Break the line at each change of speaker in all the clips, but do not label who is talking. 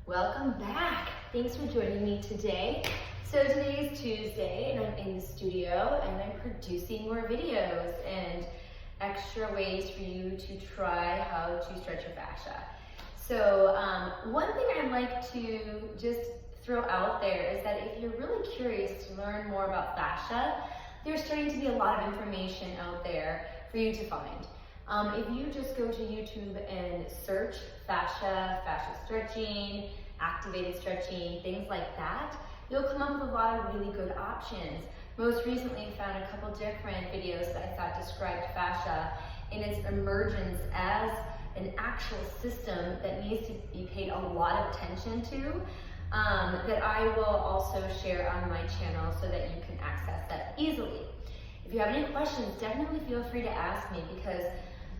Welcome back. Thanks for joining me today. So today is Tuesday and I'm in the studio and I'm producing more videos and extra ways for you to try how to stretch your fascia. So one thing I'd like to just throw out there is that if you're really curious to learn more about fascia, there's starting to be a lot of information out there for you to find. If you just go to YouTube and search fascia stretching, activated stretching, things like that, you'll come up with a lot of really good options. Most recently, I found a couple different videos that I thought described fascia in its emergence as an actual system that needs to be paid a lot of attention to, that I will also share on my channel so that you can access that easily. If you have any questions, definitely feel free to ask me, because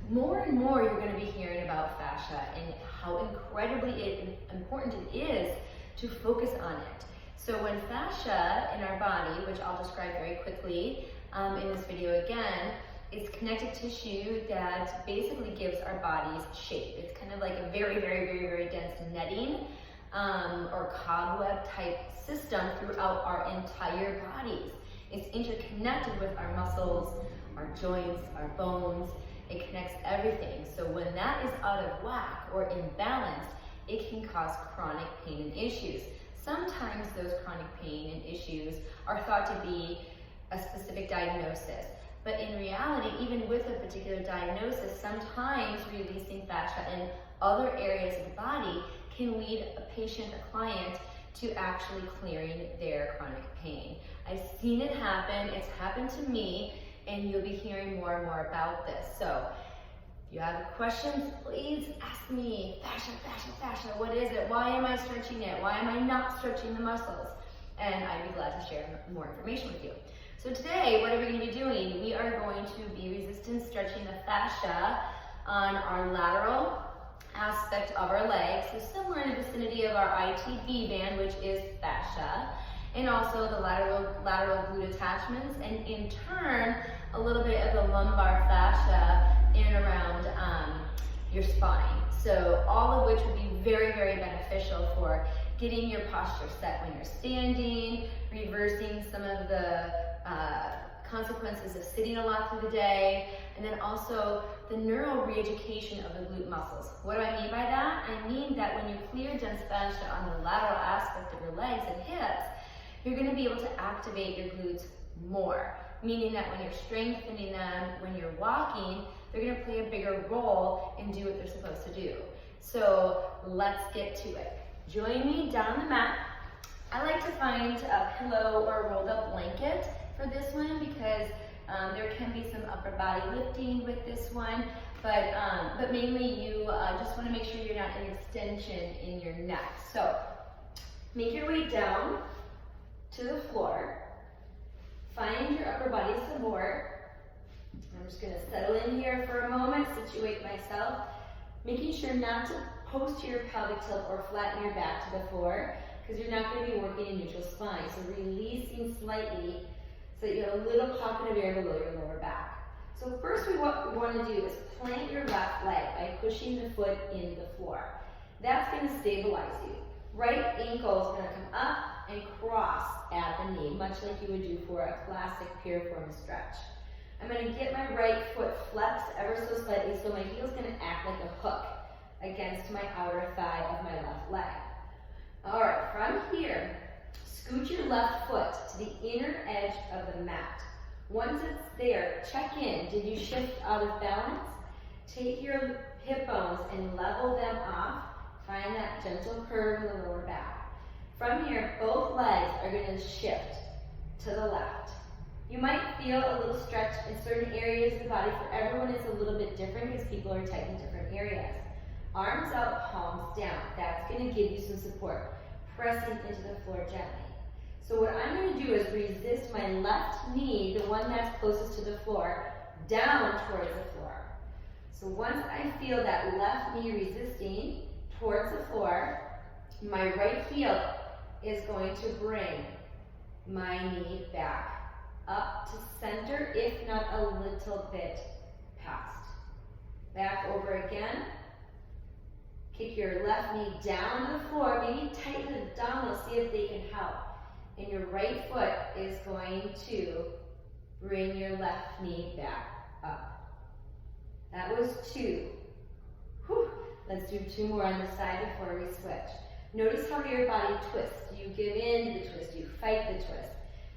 more and more you're going to be hearing about fascia and how incredibly important it is to focus on it. So when fascia in our body, which I'll describe very quickly in this video again, it's connective tissue that basically gives our bodies shape. It's kind of like a very, very, very, very dense netting or cobweb type system throughout our entire bodies. It's interconnected with our muscles, our joints, our bones. It connects everything. So when that is out of whack or imbalanced, it can cause chronic pain and issues. Sometimes those chronic pain and issues are thought to be a specific diagnosis. But in reality, even with a particular diagnosis, sometimes releasing fascia in other areas of the body can lead a patient, a client, to actually clearing their chronic pain. I've seen it happen. It's happened to me, and you'll be hearing more and more about this. So if you have questions, please ask me. Fascia, fascia, fascia, what is it? Why am I stretching it? Why am I not stretching the muscles? And I'd be glad to share more information with you. So today, what are we going to be doing? We are going to be resistance stretching the fascia on our lateral aspect of our legs, so somewhere in the vicinity of our ITB band, which is fascia, and also the lateral glute attachments, and in turn, a little bit of the lumbar fascia in and around your spine. So all of which would be very, very beneficial for getting your posture set when you're standing, reversing some of the consequences of sitting a lot through the day, and then also the neural re-education of the glute muscles. What do I mean by that? I mean that when you clear dense fascia on the lateral aspect of your legs and hips, you're going to be able to activate your glutes more, meaning that when you're strengthening them, when you're walking, they're going to play a bigger role and do what they're supposed to do. So let's get to it. Join me down on the mat. I like to find a pillow or a rolled up blanket for this one, because there can be some upper body lifting with this one, but mainly you just want to make sure you're not an extension in your neck. So make your way down to the floor. Find your upper body support. I'm just going to settle in here for a moment, situate myself, making sure not to post your pelvic tilt or flatten your back to the floor, because you're not going to be working in neutral spine. So releasing slightly so that you have a little pocket of air below your lower back. So first what we want to do is plant your left leg by pushing the foot in the floor. That's going to stabilize you. Right ankle is going to come up and cross at the knee, much like you would do for a classic piriform stretch. I'm going to get my right foot flexed ever so slightly, so my heel is going to act like a hook against my outer thigh of my left leg. All right, from here, scoot your left foot to the inner edge of the mat. Once it's there, check in. Did you shift out of balance? Take your hip bones and level them off. Find that gentle curve in the lower back. From here, both legs are going to shift to the left. You might feel a little stretch in certain areas of the body. For everyone, it's a little bit different because people are tight in different areas. Arms out, palms down. That's going to give you some support. Pressing into the floor gently. So what I'm going to do is resist my left knee, the one that's closest to the floor, down towards the floor. So once I feel that left knee resisting towards the floor, my right heel is going to bring my knee back up to center, if not a little bit past. Back over again. Kick your left knee down to the floor. Maybe tighten the abdominals, see if they can help. And your right foot is going to bring your left knee back up. That was 2. Whew. Let's do 2 more on the side before we switch. Notice how your body twists. Do you give in to the twist? Do you fight the twist?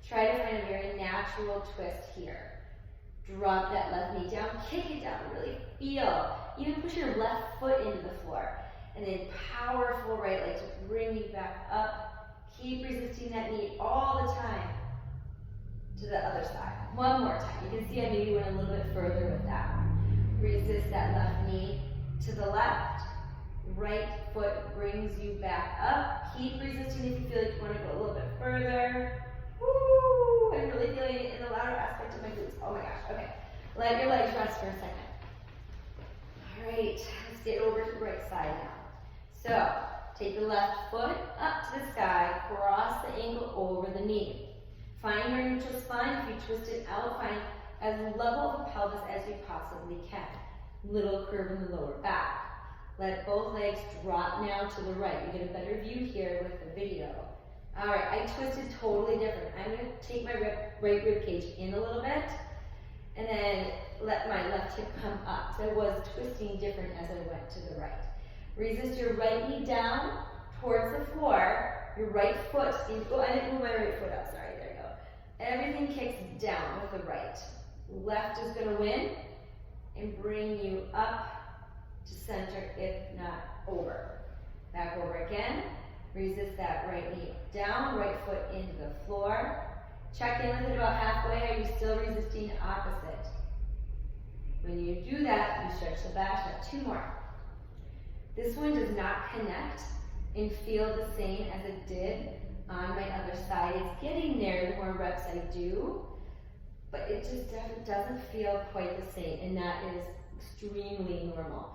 Try to find a very natural twist here. Drop that left knee down, kick it down, really feel. Even push your left foot into the floor. And then powerful right leg to bring you back up. Keep resisting that knee all the time to the other side. One more time. You can see I maybe went a little bit further with that. Resist that left knee to the left. Right foot brings you back up. Keep resisting if you feel like you want to go a little bit further. Woo! I'm really feeling it in the lateral aspect of my glutes. Oh my gosh. Okay. Let your legs rest for a second. All right. Let's get over to the right side now. So, take the left foot up to the sky. Cross the ankle over the knee. Find your neutral spine. If you twist it out, find as level of the pelvis as you possibly can. Little curve in the lower back. Let both legs drop now to the right. You get a better view here with the video. All right, I twisted totally different. I'm going to take my right rib cage in a little bit and then let my left hip come up. So I was twisting different as I went to the right. Resist your right knee down towards the floor. Your right foot, oh, I didn't move my right foot up, sorry, there you go. Everything kicks down with the right. Left is going to win and bring you up to center, if not over. Back over again. Resist that right knee down, right foot into the floor. Check in with it about halfway. Are you still resisting opposite? When you do that, you stretch the fascia. 2 more. This one does not connect and feel the same as it did on my other side. It's getting there the more reps I do, but it just doesn't feel quite the same, and that is extremely normal.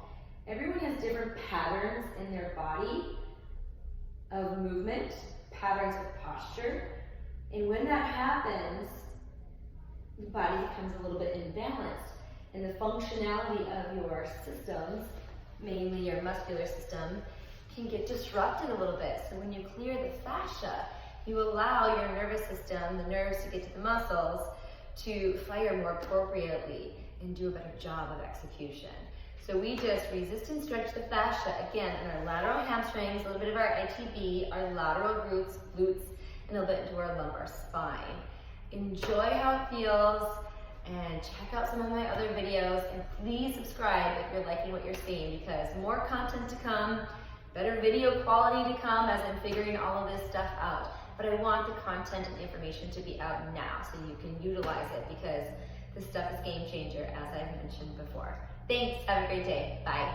Everyone has different patterns in their body of movement, patterns of posture, and when that happens, the body becomes a little bit imbalanced, and the functionality of your systems, mainly your muscular system, can get disrupted a little bit. So when you clear the fascia, you allow your nervous system, the nerves to get to the muscles, to fire more appropriately and do a better job of execution. So we just resist and stretch the fascia, again, in our lateral hamstrings, a little bit of our ITB, our lateral glutes, and a little bit into our lumbar spine. Enjoy how it feels, and check out some of my other videos, and please subscribe if you're liking what you're seeing, because more content to come, better video quality to come as I'm figuring all of this stuff out. But I want the content and information to be out now so you can utilize it, because this stuff is game changer, as I've mentioned before. Thanks, have a great day, bye.